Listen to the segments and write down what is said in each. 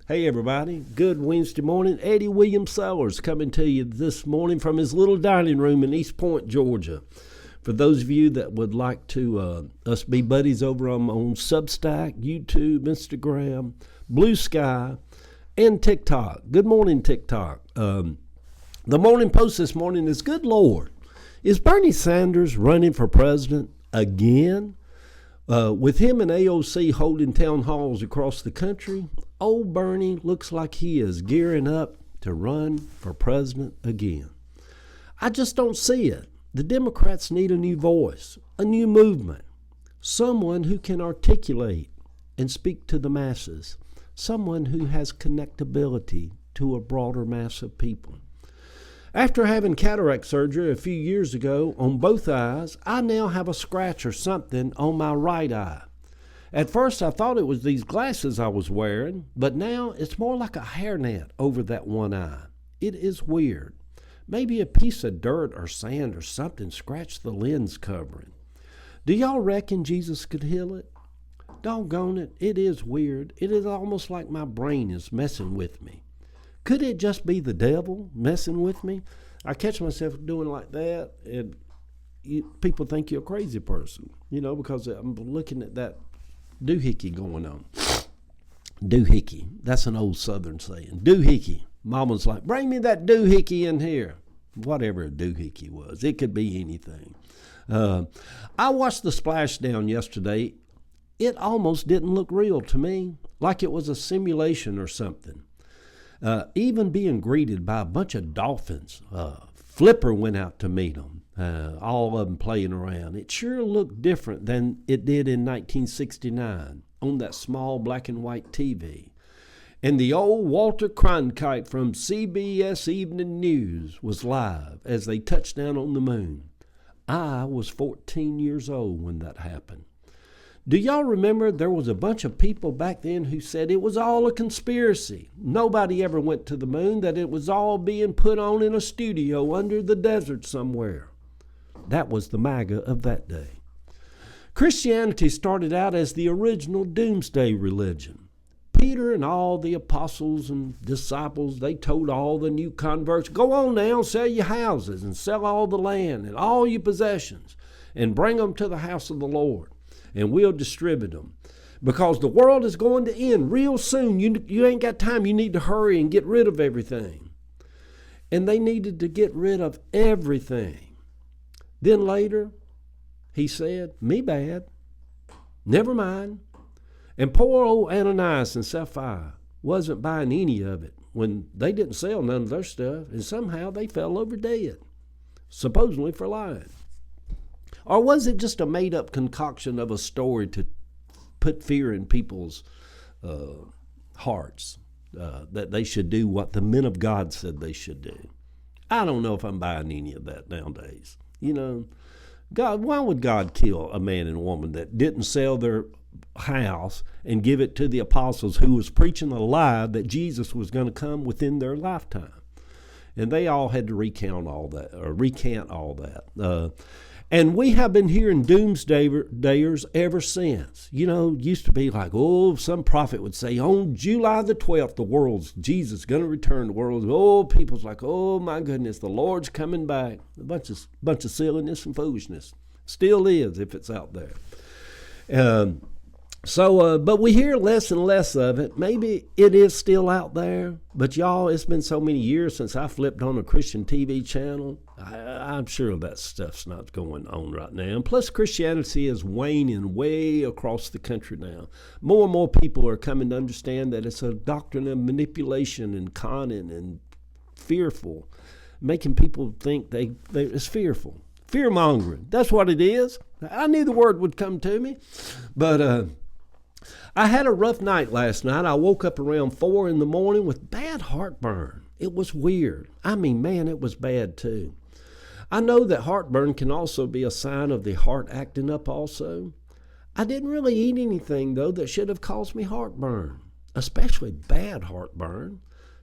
Hey everybody, good Wednesday morning. Eddie William Sellers coming to you this morning from his little dining room in East Point, Georgia. For those of you that would like to us be buddies over on Substack, YouTube, Instagram, Blue Sky, and TikTok. Good morning, TikTok. The Morning Post this morning is, good Lord, is Bernie Sanders running for president again? With him and AOC holding town halls across the country, old Bernie looks like he is gearing up to run for president again. I just don't see it. The Democrats need a new voice, a new movement, someone who can articulate and speak to the masses, someone who has connectability to a broader mass of people. After having cataract surgery a few years ago on both eyes, I now have a scratch or something on my right eye. At first I thought it was these glasses I was wearing, but now it's more like a hairnet over that one eye. It is weird. Maybe a piece of dirt or sand or something scratched the lens covering. Do y'all reckon Jesus could heal it? Doggone it, it is weird. It is almost like my brain is messing with me. Could it just be the devil messing with me? I catch myself doing like that, and people think you're a crazy person, because I'm looking at that doohickey going on. Doohickey, that's an old Southern saying. Doohickey. Mama's like, bring me that doohickey in here. Whatever a doohickey was. It could be anything. I watched the splashdown yesterday. It almost didn't look real to me, like it was a simulation or something. Even being greeted by a bunch of dolphins. Flipper went out to meet them, all of them playing around. It sure looked different than it did in 1969 on that small black and white TV. And the old Walter Cronkite from CBS Evening News was live as they touched down on the moon. I was 14 years old when that happened. Do y'all remember there was a bunch of people back then who said it was all a conspiracy? Nobody ever went to the moon, that it was all being put on in a studio under the desert somewhere. That was the MAGA of that day. Christianity started out as the original doomsday religion. Peter and all the apostles and disciples, they told all the new converts, go on now, sell your houses and sell all the land and all your possessions and bring them to the house of the Lord. And we'll distribute them. Because the world is going to end real soon. You ain't got time. You need to hurry and get rid of everything. And they needed to get rid of everything. Then later, he said, me bad. Never mind. And poor old Ananias and Sapphira wasn't buying any of it when they didn't sell none of their stuff. And somehow they fell over dead. Supposedly for lying. Or was it just a made-up concoction of a story to put fear in people's hearts, that they should do what the men of God said they should do? I don't know if I'm buying any of that nowadays. God, why would God kill a man and a woman that didn't sell their house and give it to the apostles who was preaching a lie that Jesus was going to come within their lifetime? And they all had to recant all that. And we have been hearing doomsdayers ever since. It used to be like, some prophet would say, on July the 12th, Jesus is going to return. The world, people's like, oh my goodness, the Lord's coming back. A bunch of silliness and foolishness. Still is if it's out there. But we hear less and less of it. Maybe it is still out there. But y'all, it's been so many years since I flipped on a Christian TV channel. I'm sure that stuff's not going on right now. And plus, Christianity is waning way across the country now. More and more people are coming to understand that it's a doctrine of manipulation and conning and fearful, making people think it's fearful. Fear-mongering. That's what it is. I knew the word would come to me. But I had a rough night last night. I woke up around 4 in the morning with bad heartburn. It was weird. Man, it was bad too. I know that heartburn can also be a sign of the heart acting up also. I didn't really eat anything, though, that should have caused me heartburn, especially bad heartburn.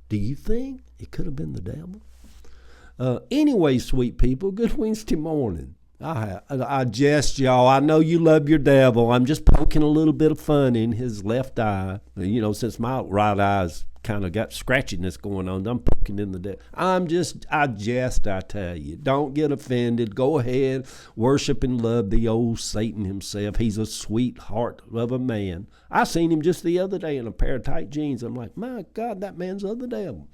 Do you think it could have been the devil? Anyway, sweet people, good Wednesday morning. I jest, y'all. I know you love your devil. I'm just poking a little bit of fun in his left eye. You know, since my right eye's kind of got scratchiness going on, I'm poking in the devil. I jest, I tell you. Don't get offended. Go ahead, worship and love the old Satan himself. He's a sweetheart of a man. I seen him just the other day in a pair of tight jeans. I'm like, my God, that man's of the devil.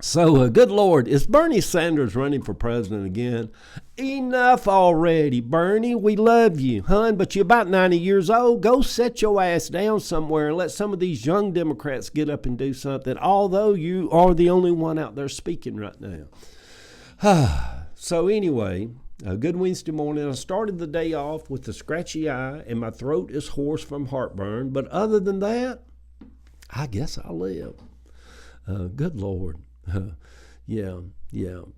So, good Lord, is Bernie Sanders running for president again? Enough already, Bernie. We love you, hon, but you're about 90 years old. Go set your ass down somewhere and let some of these young Democrats get up and do something, although you are the only one out there speaking right now. So anyway, a good Wednesday morning. I started the day off with a scratchy eye, and my throat is hoarse from heartburn. But other than that, I guess I'll live. Good Lord. Yeah.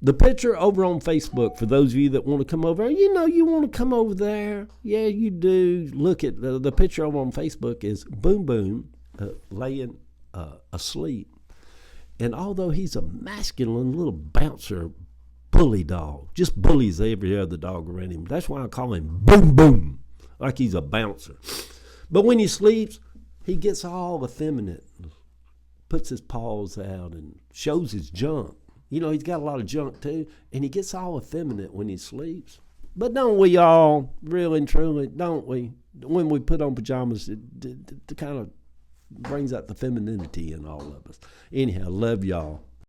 The picture over on Facebook, for those of you that want to come over, you want to come over there. Yeah, you do. Look at the picture over on Facebook is Boom Boom laying asleep. And although he's a masculine little bouncer, bully dog, just bullies every other dog around him. That's why I call him Boom Boom, like he's a bouncer. But when he sleeps, he gets all effeminate, puts his paws out and shows his junk. You know, he's got a lot of junk too, and he gets all effeminate when he sleeps. But don't we all, really and truly, don't we? When we put on pajamas, it kind of brings out the femininity in all of us. Anyhow, love y'all.